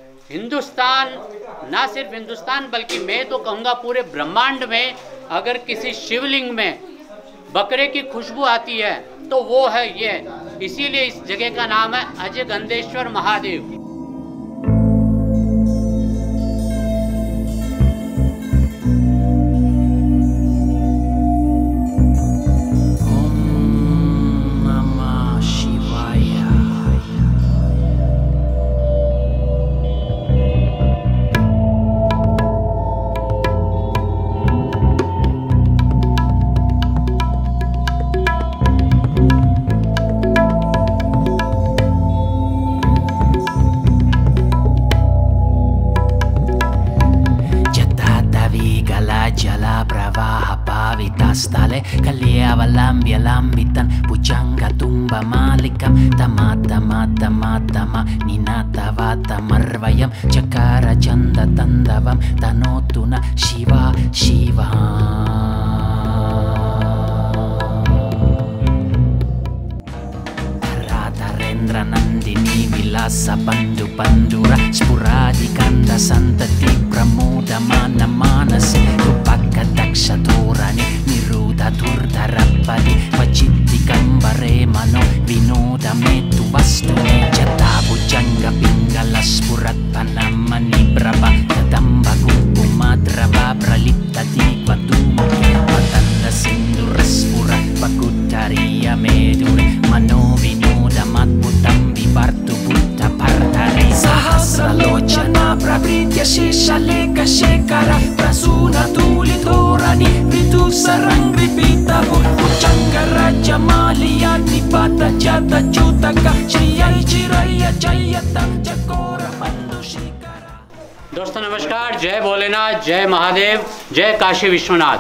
हिंदुस्तान, ना सिर्फ हिंदुस्तान बल्कि मैं तो कहूँगा पूरे ब्रह्मांड में अगर किसी शिवलिंग में बकरे की खुशबू आती है तो वो है ये। इसीलिए इस जगह का नाम है अजगंधेश्वर Mahadev. Jala pravaha pavitastale Kaliava lambia lambitan Pujanga tumba malikam Tamata mata mata ma Ninata vata marvayam Chakara chanda tandavam Tanotuna Shiva Shiva Nandini vilasa bandu bandura Sporadikanda santati pramoda mana manasi Rupaka daksha dhorani niruda durda rappadi Vachitti kambare mano vinoda metu vastuni Jatabu janga pingala spurat panamani brava Kadamba kukumadrava pralipta dikvatumo Patanda sindura spura pakutariya medure Mano vinoda matputam vivartu buddha partari Sahasra lochana prabritya shesha leka shekara Prasuna tuli dhorani vitu sarangripita Bujanga raja maliya nipata jata chutaka Shriya chiraya jayata jakora bandu shikara। दोस्तों नमस्कार, जय भोलेनाथ, जय महादेव, जय काशी विश्वनाथ,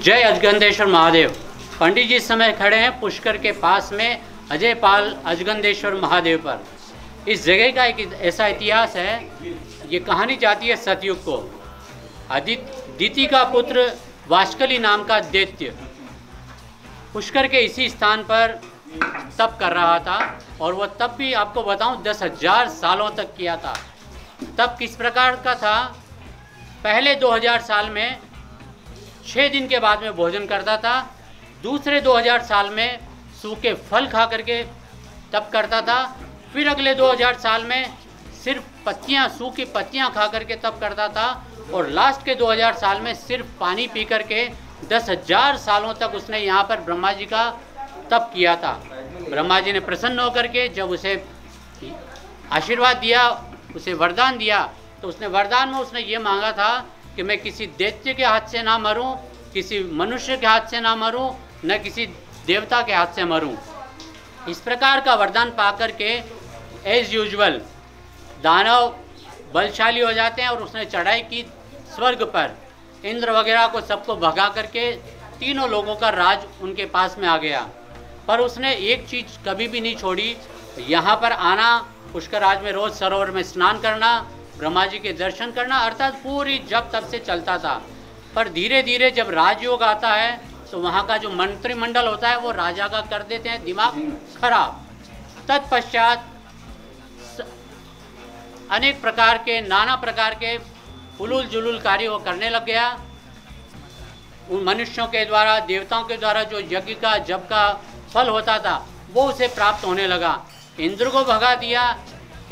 जय अजगंधेश्वर महादेव। पंडित जी इस समय खड़े हैं पुष्कर के पास में अजयपाल अजगंधेश्वर महादेव पर। इस जगह का एक ऐसा इतिहास है, ये कहानी जाती है सतयुग को। दिति का पुत्र वाष्कली नाम का दैत्य पुष्कर के इसी स्थान पर तप कर रहा था और वह तप भी आपको बताऊं 10,000 सालों तक किया था। तप किस प्रकार का था? पहले 2000 साल में 6 दिन के बाद में भोजन करता था, दूसरे 2000 साल में सूखे फल खा करके तप करता था, फिर अगले 2000 साल में सिर्फ पत्तियां, सूखी पत्तियां खा करके तप करता था और लास्ट के 2000 साल में सिर्फ पानी पी करके 10,000 सालों तक उसने यहाँ पर ब्रह्मा जी का तप किया था। ब्रह्मा जी ने प्रसन्न होकर के जब उसे आशीर्वाद दिया, उसे वरदान दिया, तो उसने वरदान में उसने ये मांगा था कि मैं किसी दैत्य के हाथ से ना मरूं, किसी मनुष्य के हाथ से ना मरूं, न किसी देवता के हाथ से मरूं। इस प्रकार का वरदान पाकर के एज यूजुअल दानव बलशाली हो जाते हैं और उसने चढ़ाई की स्वर्ग पर। इंद्र वगैरह को सबको भगा करके तीनों लोगों का राज उनके पास में आ गया। पर उसने एक चीज़ कभी भी नहीं छोड़ी, यहाँ पर आना, पुष्कराज में रोज़ सरोवर में स्नान करना, ब्रह्मा जी के दर्शन करना, अर्थात पूरी जब तब से चलता था। पर धीरे धीरे जब राजयोग आता है तो वहाँ का जो मंत्रिमंडल होता है वो राजा का कर देते हैं दिमाग खराब। तत्पश्चात अनेक प्रकार के, नाना प्रकार के उलूल जुलूल कार्य वो करने लग गया। उन मनुष्यों के द्वारा, देवताओं के द्वारा जो यज्ञ का, जप का फल होता था वो उसे प्राप्त होने लगा। इंद्र को भगा दिया।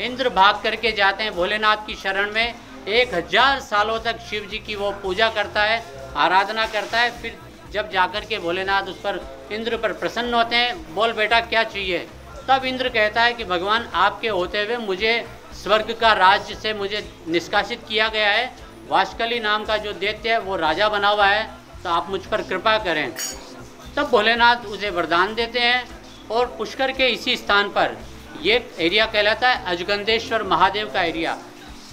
इंद्र भाग करके जाते हैं भोलेनाथ की शरण में। 1000 सालों तक शिव जी की वो पूजा करता है, आराधना करता है। फिर जब जाकर के भोलेनाथ उस पर, इंद्र पर प्रसन्न होते हैं, बोल बेटा क्या चाहिए? तब इंद्र कहता है कि भगवान आपके होते हुए मुझे स्वर्ग का राज्य से मुझे निष्कासित किया गया है, वाष्कली नाम का जो दैत्य है वो राजा बना हुआ है, तो आप मुझ पर कृपा करें। तब भोलेनाथ उसे वरदान देते हैं और पुष्कर के इसी स्थान पर, ये एरिया कहलाता है अजगंधेश्वर महादेव का एरिया।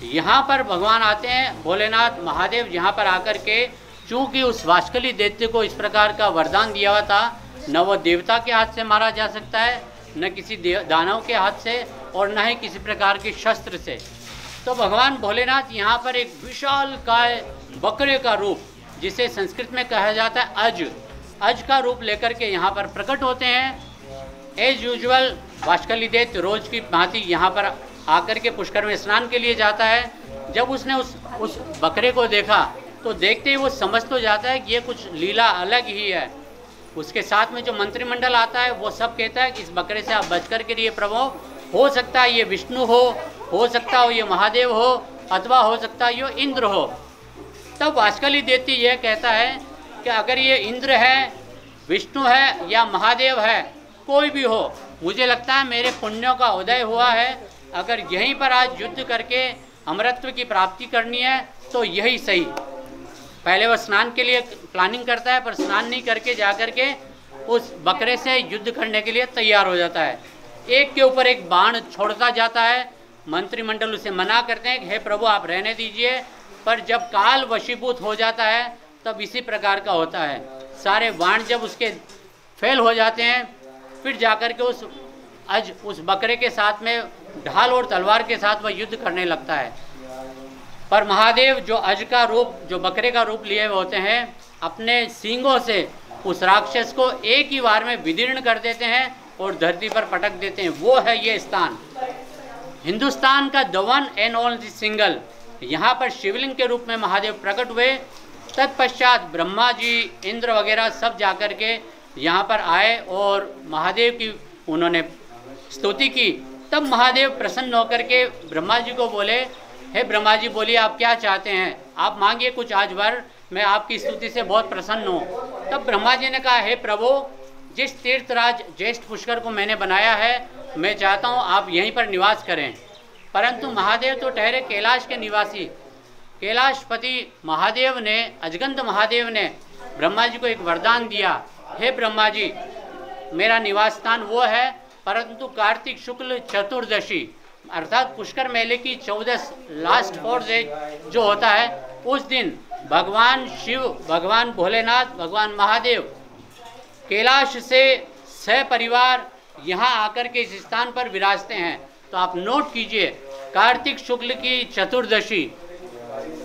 यहाँ पर भगवान आते हैं, भोलेनाथ महादेव यहाँ पर आकर के, चूँकि उस वाष्कली दैत्य को इस प्रकार का वरदान दिया हुआ था, न वो देवता के हाथ से मारा जा सकता है, न किसी दानव के हाथ से, और न ही किसी प्रकार के शस्त्र से। तो भगवान भोलेनाथ यहाँ पर एक विशाल काय बकरे का रूप, जिसे संस्कृत में कहा जाता है अज का रूप लेकर के यहाँ पर प्रकट होते हैं। एज यूजुअल वाष्कली दैत्य रोज की भांति यहाँ पर आकर के पुष्कर में स्नान के लिए जाता है। जब उसने उस बकरे को देखा तो देखते ही वो समझ तो जाता है कि ये कुछ लीला अलग ही है। उसके साथ में जो मंत्रिमंडल आता है वो सब कहता है कि इस बकरे से आप बच कर के लिए प्रभु, हो सकता है ये विष्णु हो सकता हो ये महादेव हो, अथवा हो सकता है ये इंद्र हो। तब वास्कली देती यह कहता है कि अगर ये इंद्र है, विष्णु है या महादेव है, कोई भी हो, मुझे लगता है मेरे पुण्यों का उदय हुआ है। अगर यहीं पर आज युद्ध करके अमरत्व की प्राप्ति करनी है तो यही सही। पहले वह स्नान के लिए प्लानिंग करता है, पर स्नान नहीं करके जाकर के उस बकरे से युद्ध करने के लिए तैयार हो जाता है। एक के ऊपर एक बाण छोड़ता जाता है। मंत्रिमंडल उसे मना करते हैं कि हे प्रभु आप रहने दीजिए, पर जब काल वशीभूत हो जाता है तब इसी प्रकार का होता है। सारे बाण जब उसके फेल हो जाते हैं, फिर जाकर के उस बकरे के साथ में ढाल और तलवार के साथ वह युद्ध करने लगता है। पर महादेव जो अज का रूप, जो बकरे का रूप लिए हुए होते हैं, अपने सींगों से उस राक्षस को एक ही बार में विदीर्ण कर देते हैं और धरती पर पटक देते हैं। वो है ये स्थान, हिंदुस्तान का the one and only single. यहाँ पर शिवलिंग के रूप में महादेव प्रकट हुए। तत्पश्चात ब्रह्मा जी, इंद्र वगैरह सब जाकर के यहाँ पर आए और महादेव की उन्होंने स्तुति की। तब महादेव प्रसन्न होकर के ब्रह्मा जी को बोले, हे ब्रह्मा जी बोलिए आप क्या चाहते हैं, आप मांगिए कुछ आज वर, मैं आपकी स्तुति से बहुत प्रसन्न हूँ। तब ब्रह्मा जी ने कहा, हे प्रभु, जिस तीर्थराज ज्येष्ठ पुष्कर को मैंने बनाया है, मैं चाहता हूँ आप यहीं पर निवास करें। परंतु महादेव तो ठहरे कैलाश के निवासी। कैलाशपति महादेव ने, अजगंत महादेव ने ब्रह्मा जी को एक वरदान दिया, हे ब्रह्मा जी, मेरा निवास स्थान वो है, परंतु कार्तिक शुक्ल चतुर्दशी अर्थात पुष्कर मेले की 14 लास्ट 4 डेज जो होता है, उस दिन भगवान शिव, भगवान भोलेनाथ, भगवान महादेव कैलाश से सपरिवार यहाँ आकर के इस स्थान पर विराजते हैं। तो आप नोट कीजिए, कार्तिक शुक्ल की चतुर्दशी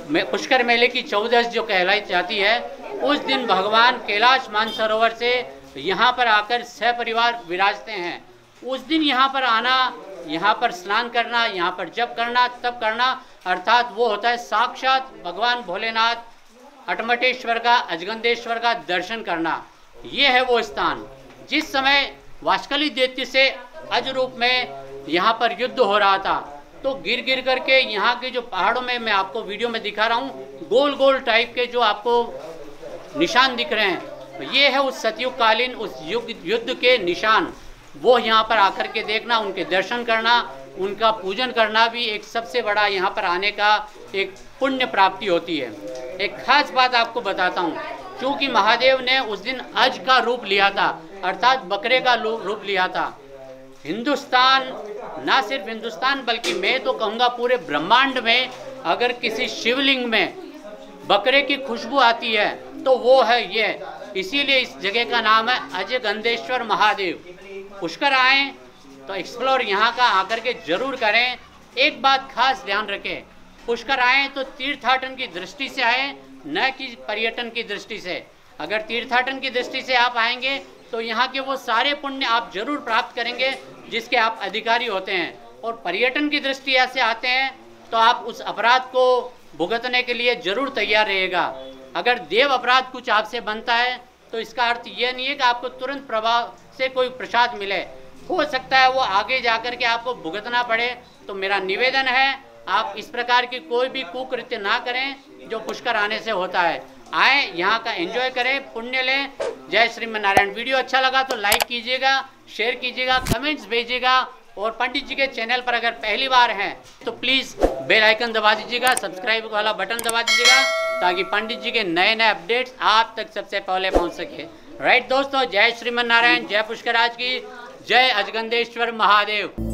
में पुष्कर मेले की 14 जो कहलाई जाती है, उस दिन भगवान कैलाश मानसरोवर से यहाँ पर आकर सपरिवार विराजते हैं। उस दिन यहाँ पर आना, यहाँ पर स्नान करना, यहाँ पर जप करना, तप करना, अर्थात वो होता है साक्षात भगवान भोलेनाथ, अटमटेश्वर का, अजगंदेश्वर का दर्शन करना। ये है वो स्थान। जिस समय वास्कली दैत्य से अज रूप में यहाँ पर युद्ध हो रहा था, तो गिर गिर करके यहाँ के जो पहाड़ों में, मैं आपको वीडियो में दिखा रहा हूँ, गोल गोल टाइप के जो आपको निशान दिख रहे हैं, ये है उस सतयुग कालीन उस युद्ध के निशान। वो यहाँ पर आकर के देखना, उनके दर्शन करना, उनका पूजन करना भी एक सबसे बड़ा यहाँ पर आने का एक पुण्य प्राप्ति होती है। एक खास बात आपको बताता हूँ, क्योंकि महादेव ने उस दिन अज का रूप लिया था, अर्थात बकरे का रूप लिया था। हिंदुस्तान, ना सिर्फ हिंदुस्तान बल्कि मैं तो कहूँगा पूरे ब्रह्मांड में अगर किसी शिवलिंग में बकरे की खुशबू आती है तो वो है ये। इसीलिए इस जगह का नाम है अजगंदेश्वर महादेव। पुष्कर आए तो एक्सप्लोर यहाँ का आकर के जरूर करें। एक बात खास ध्यान रखें, पुष्कर आए तो तीर्थाटन की दृष्टि से आए, न कि पर्यटन की दृष्टि से। अगर तीर्थाटन की दृष्टि से आप आएंगे तो यहाँ के वो सारे पुण्य आप जरूर प्राप्त करेंगे जिसके आप अधिकारी होते हैं। और पर्यटन की दृष्टि से आते हैं तो आप उस अपराध को भुगतने के लिए जरूर तैयार रहेगा। अगर देव अपराध कुछ आपसे बनता है तो इसका अर्थ यह नहीं है कि आपको तुरंत प्रभाव से कोई प्रसाद मिले। हो सकता है वो आगे जाकर के आपको भुगतना पड़े। तो मेरा निवेदन है, आप इस प्रकार की कोई भी कुकृत्य ना करें जो पुष्कर आने से होता है। आए, यहाँ का एंजॉय करें, पुण्य लें। जय श्रीमन नारायण। वीडियो अच्छा लगा तो लाइक कीजिएगा, शेयर कीजिएगा, कमेंट्स भेजिएगा। और पंडित जी के चैनल पर अगर पहली बार हैं तो प्लीज़ बेल आइकन दबा दीजिएगा, सब्सक्राइब वाला बटन दबा दीजिएगा, ताकि पंडित जी के नए नए अपडेट्स आप तक सबसे पहले पहुंच सके। राइट दोस्तों, जय श्रीमन नारायण, जय पुष्कर राज की, जय अजगंदेश्वर महादेव।